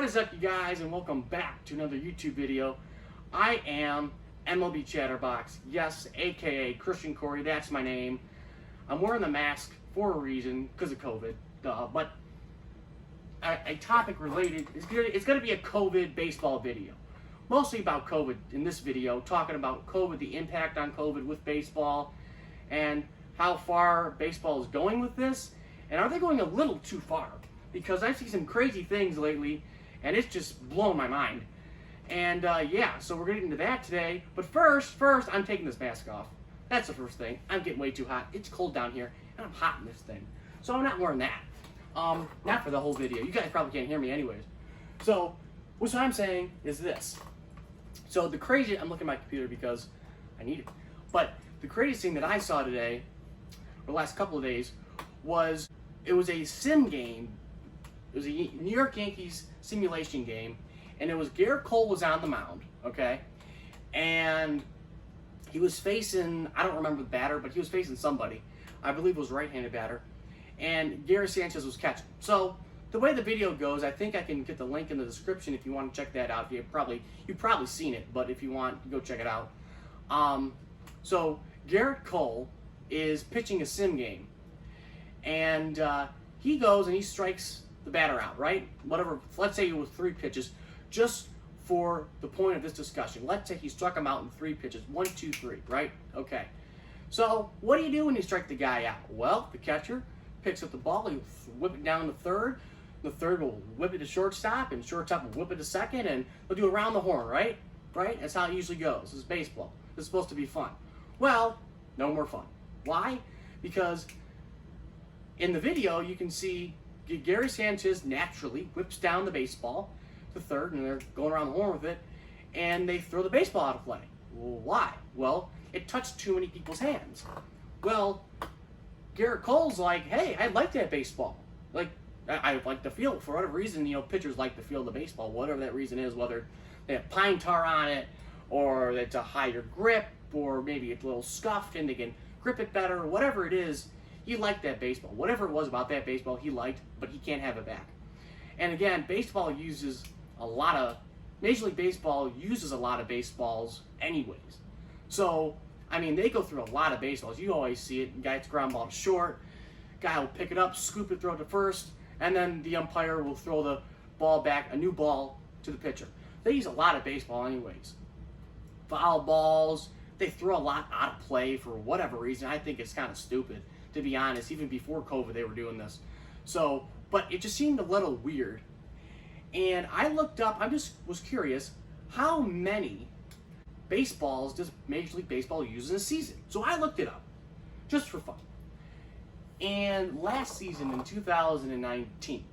What is up, you guys, and welcome back to another YouTube video. I am MLB Chatterbox, yes, aka Christian Corey, that's my name. I'm wearing the mask for a reason, because of COVID, but a topic related, it's going to be a COVID baseball video. Mostly about COVID in this video, talking about COVID, the impact on COVID with baseball, and how far baseball is going with this, and are they going a little too far? Because I see some crazy things lately, and it's just blowing my mind. And yeah, so we're getting into that today. But first, I'm taking this mask off. That's the first thing. I'm getting way too hot. It's cold down here, and I'm hot in this thing. So I'm not wearing that. Not for the whole video. You guys probably can't hear me anyways. So, what I'm saying is this. So the crazy, I'm looking at my computer because I need it. But the craziest thing that I saw today, or the last couple of days, was it was a sim game. It was a New York Yankees simulation game, and it was Garrett Cole was on the mound, okay? And he was facing, I don't remember the batter, but he was facing somebody. I believe it was right-handed batter. And Gary Sanchez was catching. So the way the video goes, I think I can get the link in the description if you want to check that out. You've probably seen it, but if you want, go check it out. So Garrett Cole is pitching a sim game, and he goes and he strikes the batter out, right? Whatever, let's say it was 3 pitches, just for the point of this discussion. Let's say he struck him out in 3 pitches, 1, 2, 3, right? Okay. So what do you do when you strike the guy out? Well, the catcher picks up the ball, he'll whip it down to third. The third will whip it to shortstop, and shortstop will whip it to second, and they'll do around the horn, right? Right? That's how it usually goes. This is baseball. This is supposed to be fun. Well, no more fun. Why? Because in the video, you can see Gary Sanchez naturally whips down the baseball to third, and they're going around the horn with it, and they throw the baseball out of play. Well, why? Well, it touched too many people's hands. Well, Garrett Cole's like, hey, I like that baseball. Like, I like the feel. For whatever reason, pitchers like the feel of the baseball, whatever that reason is, whether they have pine tar on it, or it's a higher grip, or maybe it's a little scuffed and they can grip it better, or whatever it is. He liked that baseball. Whatever it was about that baseball, he liked, but he can't have it back. And again, baseball uses a lot of, Major League Baseball uses a lot of baseballs anyways. So, I mean, they go through a lot of baseballs. You always see it. Guy's ground ball to short. Guy will pick it up, scoop it, throw it to first, and then the umpire will throw the ball back, a new ball, to the pitcher. They use a lot of baseball anyways. Foul balls, they throw a lot out of play for whatever reason. I think it's kind of stupid, to be honest. Even before COVID, they were doing this. So, but it just seemed a little weird. And I looked up, I just was curious, how many baseballs does Major League Baseball use in a season? So I looked it up, just for fun. And last season, in 2019,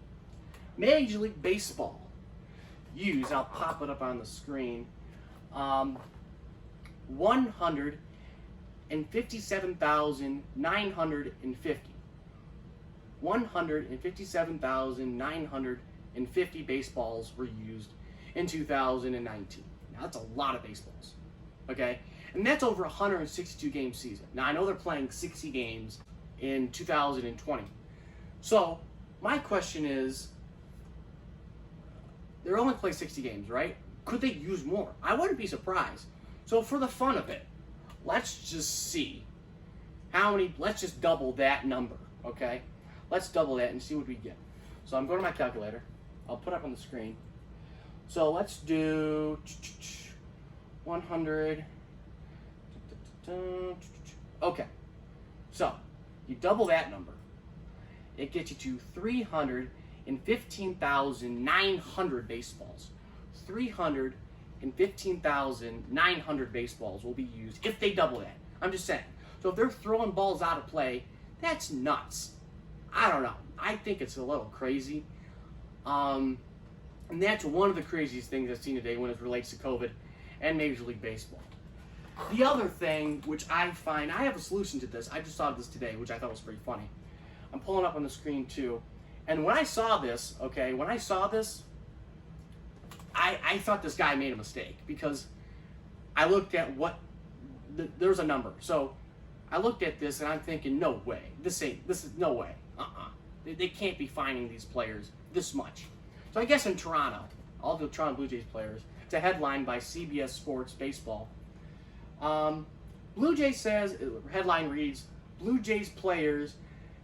Major League Baseball used, I'll pop it up on the screen, 157,950. 157,950 baseballs were used in 2019. Now that's a lot of baseballs, okay? And that's over a 162 game season. Now I know they're playing 60 games in 2020. So my question is, they're only playing 60 games, right? Could they use more? I wouldn't be surprised. So for the fun of it, let's just see how many, let's just double that number, okay? Let's double that and see what we get. So I'm going to my calculator. I'll put up on the screen. So let's do 100. Okay. So you double that number. It gets you to 315,900 baseballs. 315,900 baseballs will be used if they double that. I'm just saying. So if they're throwing balls out of play, that's nuts. I don't know. I think it's a little crazy. And that's one of the craziest things I've seen today when it relates to COVID and Major League Baseball. The other thing, which I find, I have a solution to this. I just saw this today, which I thought was pretty funny. I'm pulling up on the screen too. And when I saw this, okay, I thought this guy made a mistake, because I looked at there's a number. So I looked at this and I'm thinking, no way. This is no way. They can't be fining these players this much. So I guess in Toronto, all the Toronto Blue Jays players. It's a headline by CBS Sports Baseball. Blue Jays says, headline reads, Blue Jays players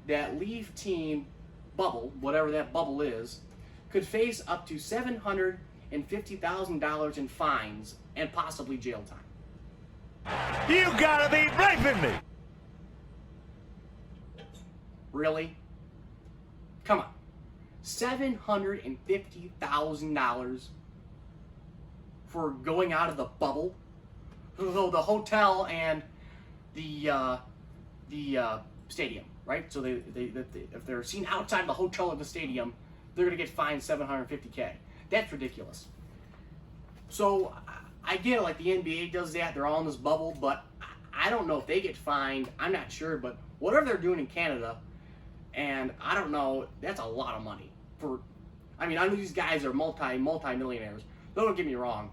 that leave team bubble, whatever that bubble is, could face up to $750,000 in fines and possibly jail time. You gotta be blaming me! Really? Come on. $750,000 for going out of the bubble? So the hotel and the stadium, right? So they if they're seen outside the hotel or the stadium, they're going to get fined $750K. That's ridiculous. So I get it, like the NBA does that. They're all in this bubble, but I don't know if they get fined. I'm not sure, but whatever they're doing in Canada, and I don't know, that's a lot of money. I mean, I know these guys are multi-millionaires. Don't get me wrong.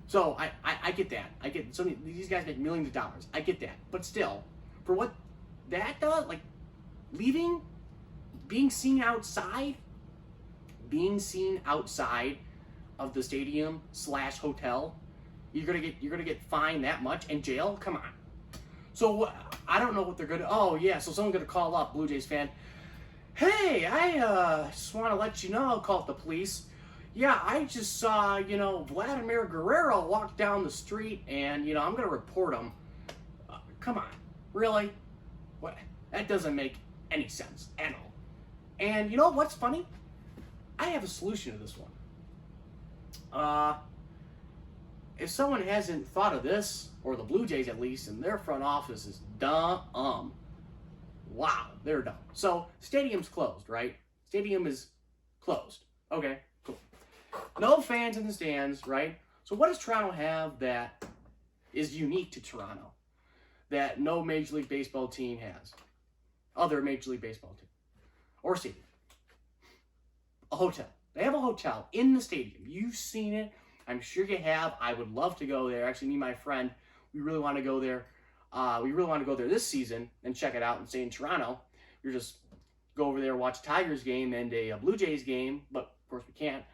So I get that. I get these guys make millions of dollars. I get that. But still, for what that does, like leaving, being seen outside of the stadium / hotel, you're gonna get fined that much and jail. Come on. So I don't know what they're gonna. Oh yeah, so someone's gonna call up, Blue Jays fan. Hey, I just want to let you know. I'll call the police. Yeah, I just saw, Vladimir Guerrero walk down the street, and, I'm going to report him. Come on. Really? What? That doesn't make any sense at all. And you know what's funny? I have a solution to this one. If someone hasn't thought of this, or the Blue Jays at least, and their front office is dumb. Wow, they're dumb. So, stadium's closed, right? Stadium is closed. Okay, cool. No fans in the stands, right? So what does Toronto have that is unique to Toronto that no Major League Baseball team has? Other Major League Baseball team. Or stadium. A hotel. They have a hotel in the stadium. You've seen it. I'm sure you have. I would love to go there. Actually, me and my friend, we really want to go there. We really want to go there this season and check it out and stay in Toronto. You're just go over there, watch a Tigers game and a Blue Jays game, but of course we can't.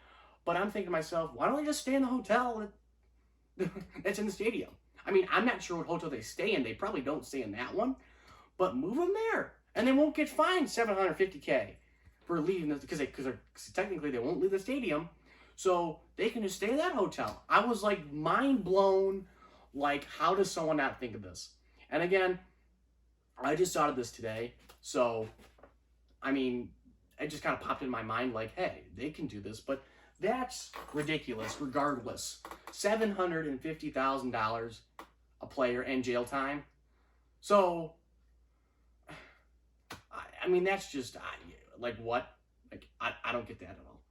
But I'm thinking to myself, why don't they just stay in the hotel that's in the stadium? I mean, I'm not sure what hotel they stay in. They probably don't stay in that one, but move them there, and they won't get fined $750K for leaving because technically they won't leave the stadium, so they can just stay in that hotel. I was like mind blown. Like, how does someone not think of this? And again, I just thought of this today, so I mean, it just kind of popped in my mind like, hey, they can do this, but that's ridiculous regardless. $750,000 a player and jail time. So, I mean, that's just, like, what? Like, I don't get that at all.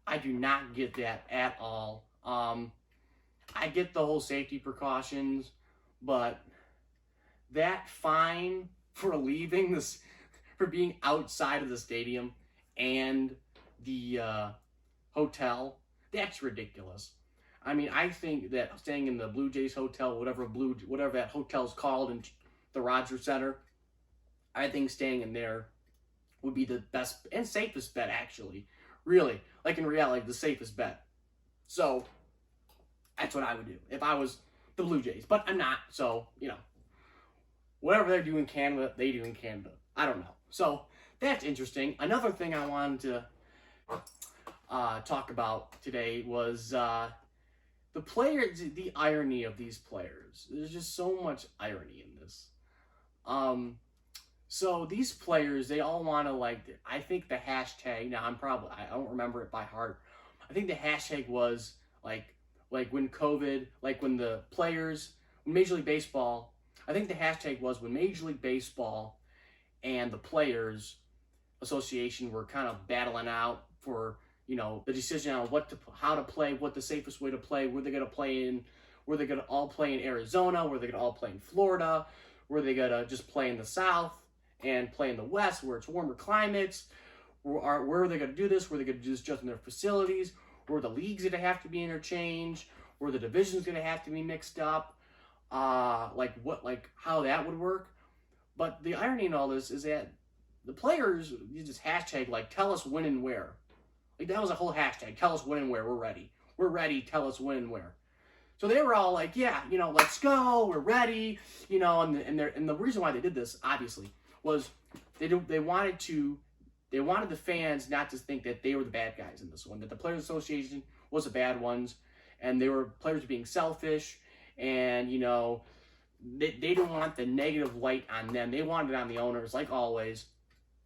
I do not get that at all. I get the whole safety precautions, but that fine for leaving this, for being outside of the stadium and the hotel, that's ridiculous. I mean, I think that staying in the Blue Jays hotel, whatever that hotel's called in the Rogers Center, I think staying in there would be the best and safest bet, actually. Really, like in reality, the safest bet. So that's what I would do if I was the Blue Jays. But I'm not, so, whatever they do in Canada, they do in Canada. I don't know. So that's interesting. Another thing I wanted to talk about today was the players, the irony of these players. There's just so much irony in this. So these players, they all want to, I think the hashtag, now I don't remember it by heart. I think the hashtag was like when COVID, when the players, Major League Baseball, I think the hashtag was when Major League Baseball and the Players Association were kind of battling out for, the decision on how to play, what the safest way to play, were they going to play in, were they going to all play in Arizona, were they going to all play in Florida, were they going to just play in the South and play in the West where it's warmer climates, where are they going to do this, were they going to do this just in their facilities, were the leagues going to have to be interchanged, were the divisions going to have to be mixed up, how that would work. But the irony in all this is that the players use this hashtag, tell us when and where. That was a whole hashtag, tell us when and where, we're ready. we're ready, tell us when and where. So they were all like, yeah, let's go, we're ready, and the reason why they did this, obviously, was they wanted the fans not to think that they were the bad guys in this one, that the Players Association was the bad ones, and players being selfish, and they didn't want the negative light on them. They wanted it on the owners, like always.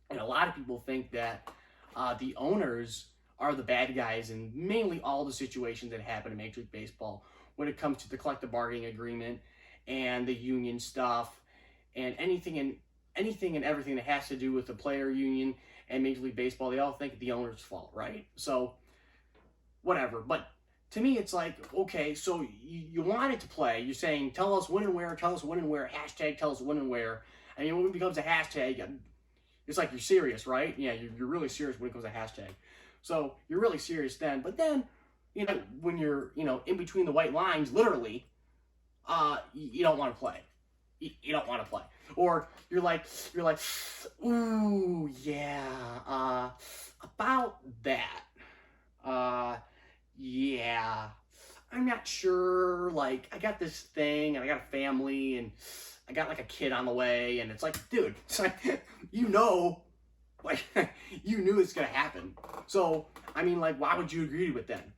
And a lot of people think that the owners are the bad guys in mainly all the situations that happen in Major League Baseball when it comes to the collective bargaining agreement and the union stuff and anything and everything that has to do with the player union and Major League Baseball. They all think it's the owner's fault, right? So, whatever. But to me, it's like, okay, so you wanted to play. You're saying, tell us when and where, hashtag tell us when and where. I mean, when it becomes a hashtag, it's like you're serious, right? Yeah, you're really serious when it comes to hashtag. So you're really serious then. But then, when you're, in between the white lines, literally, you don't want to play. You don't want to play. Or you're like, ooh, yeah, about that. Yeah, I'm not sure, like, I got this thing, and I got a family, and I got, like, a kid on the way, and it's like, dude, it's like, you knew it's gonna happen. So, I mean, like, why would you agree to it then?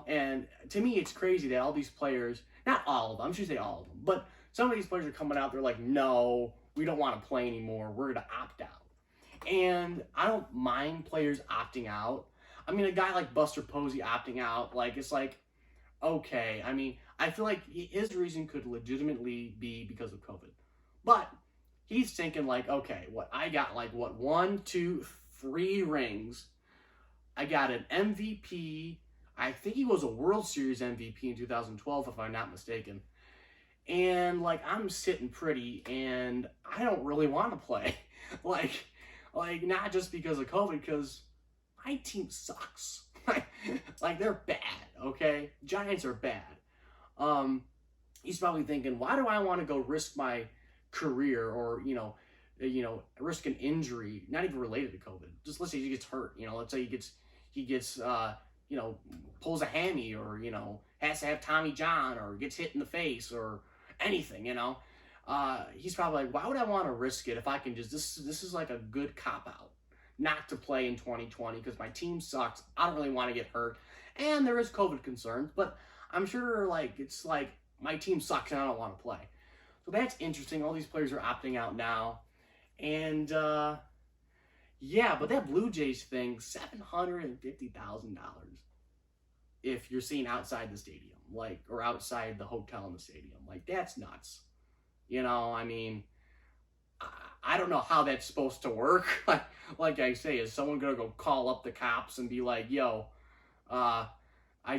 And to me, it's crazy that all these players, not all of them, I should say all of them, but some of these players are coming out, they're like, no, we don't want to play anymore, we're gonna opt out. And I don't mind players opting out. I mean, a guy like Buster Posey opting out, like, it's like, okay. I mean, I feel like his reason could legitimately be because of COVID. But he's thinking like, okay, I got 1, 2, 3 rings. I got an MVP. I think he was a World Series MVP in 2012, if I'm not mistaken. And, I'm sitting pretty, and I don't really want to play. like, not just because of COVID, because my team sucks. They're bad, okay? Giants are bad. He's probably thinking, why do I want to go risk my career or, risk an injury, not even related to COVID. Just let's say he gets hurt, let's say he gets pulls a hammy or, has to have Tommy John or gets hit in the face or anything, he's probably like, why would I want to risk it if I can just, this is like a good cop-out not to play in 2020 because my team sucks. I don't really want to get hurt. And there is COVID concerns, but I'm sure it's like my team sucks and I don't want to play. So that's interesting. All these players are opting out now. And yeah, but that Blue Jays thing, $750,000 if you're seen outside the stadium, or outside the hotel in the stadium. That's nuts. I mean, I don't know how that's supposed to work. Like I say, is someone going to go call up the cops and be like, yo, I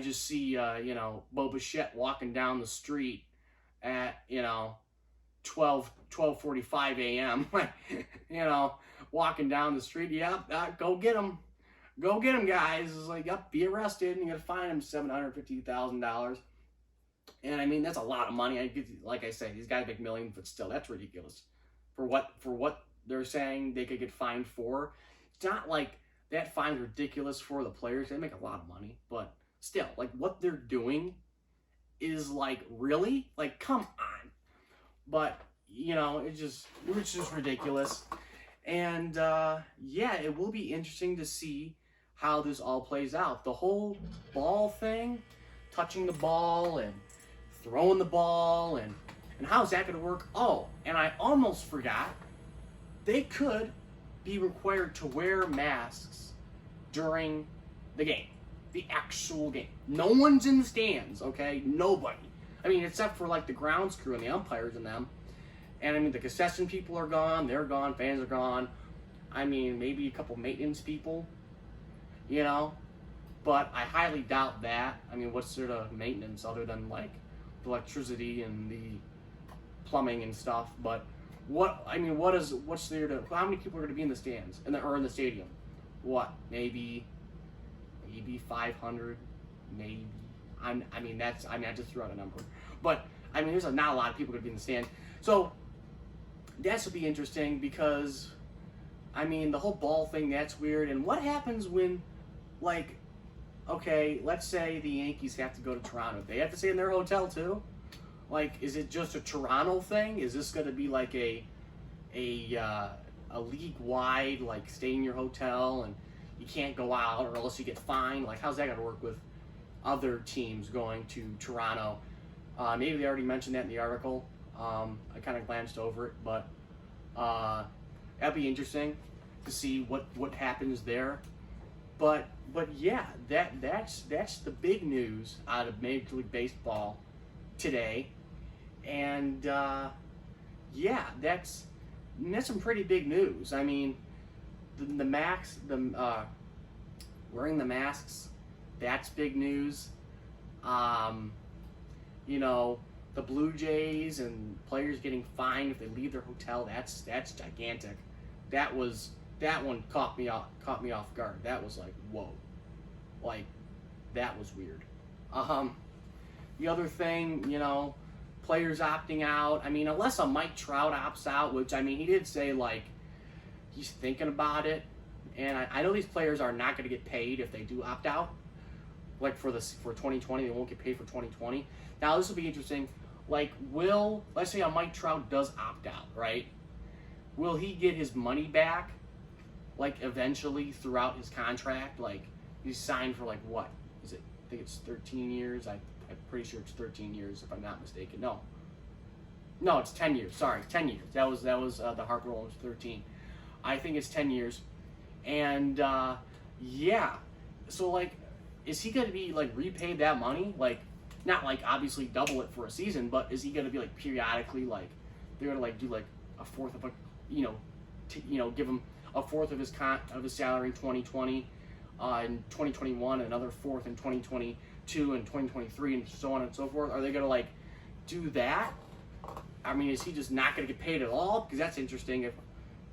just see, Bo Bichette walking down the street at, 12:45 a.m., walking down the street. Yep, go get him. Go get him, guys. It's like, yep, be arrested, and you got to fine him $750,000. And, I mean, that's a lot of money. Like I say, these guys make millions, but still, that's ridiculous. For what they're saying they could get fined for. It's not like that fine's ridiculous for the players. They make a lot of money, but still, what they're doing is really? Come on. But, it's just ridiculous. And, yeah, it will be interesting to see how this all plays out. The whole ball thing, touching the ball and throwing the ball, and how's that going to work? Oh, and I almost forgot, they could be required to wear masks during the game, the actual game. No one's in the stands, okay? Nobody. I mean, except for the grounds crew and the umpires and them. And I mean, the concession people are gone, they're gone, fans are gone. I mean, maybe a couple maintenance people, but I highly doubt that. I mean, what's there to maintenance other than the electricity and the plumbing and stuff? But what's there to, how many people are going to be in the stands or in the stadium? What, maybe 500, maybe. I just threw out a number, but I mean, there's not a lot of people going to be in the stand. So that should be interesting because, I mean, the whole ball thing, that's weird. And what happens when, okay, let's say the Yankees have to go to Toronto. They have to stay in their hotel too? Like, is it just a Toronto thing? Is this going to be like a league-wide, like, stay in your hotel and you can't go out or else you get fined? Like, how's that going to work with other teams going to Toronto? Maybe they already mentioned that in the article. I kind of glanced over it, but that'd be interesting to see what happens there. But yeah, that's the big news out of Major League Baseball today, and yeah, that's some pretty big news. I mean, wearing the masks, that's big news. You know, the Blue Jays and players getting fined if they leave their hotel, that's gigantic. That one caught me off guard. That was like, whoa. Like, that was weird. The other thing, you know, players opting out. I mean, unless a Mike Trout opts out, which, I mean, he did say, like, he's thinking about it. And I know these players are not going to get paid if they do opt out. Like, for 2020, they won't get paid for 2020. Now, this will be interesting. Like, let's say a Mike Trout does opt out, right? Will he get his money back, like, eventually throughout his contract? Like, he's signed for, like, what? I think it's 13 years. I'm pretty sure it's 13 years, if I'm not mistaken. No, it's 10 years. Sorry, 10 years. That was the Harper one was 13. I think it's 10 years. And, yeah. So, like, is he going to be, like, repaid that money? Like, not, like, obviously double it for a season, but is he going to be, like, periodically, like, they're going to, like, do, like, a fourth of a, give him a fourth of his salary in 2020, in 2021, another fourth in 2022, and 2023, and so on and so forth? Are they going to, like, do that? I mean, is he just not going to get paid at all? Because that's interesting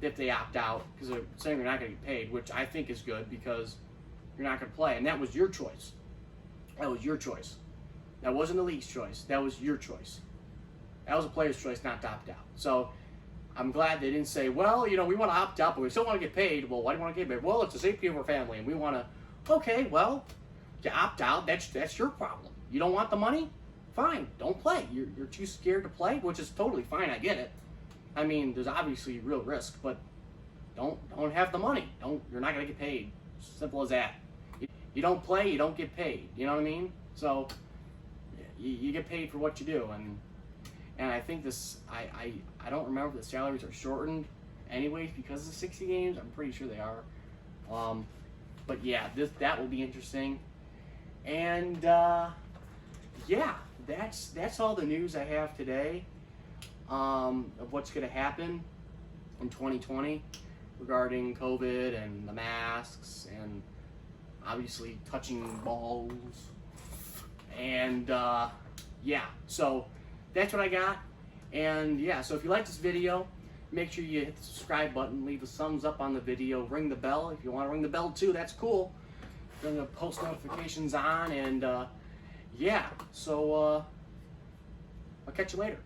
if they opt out, because they're saying they're not going to get paid, which I think is good because you're not going to play, and that was your choice. That was your choice. That wasn't the league's choice. That was your choice. That was a player's choice not to opt out. So I'm glad they didn't say, well, you know, we want to opt out, but we still want to get paid. Well, why do you want to get paid? Well, it's the safety of our family, and we want to. Okay, well, you opt out. That's your problem. You don't want the money? Fine, don't play. You're too scared to play, which is totally fine. I get it. I mean, there's obviously real risk, but don't have the money. You're not gonna get paid. Simple as that. You don't play, you don't get paid. You know what I mean? So you get paid for what you do, and I think this. I don't remember if the salaries are shortened, anyways, because of the 60 games. I'm pretty sure they are. But yeah, that will be interesting, and yeah, that's all the news I have today. Of what's going to happen in 2020 regarding COVID and the masks and obviously touching balls. And yeah, so that's what I got. And yeah, so if you like this video, make sure you hit the subscribe button, leave a thumbs up on the video, ring the bell. If you want to ring the bell too, that's cool. Turn the post notifications on, and yeah, so I'll catch you later.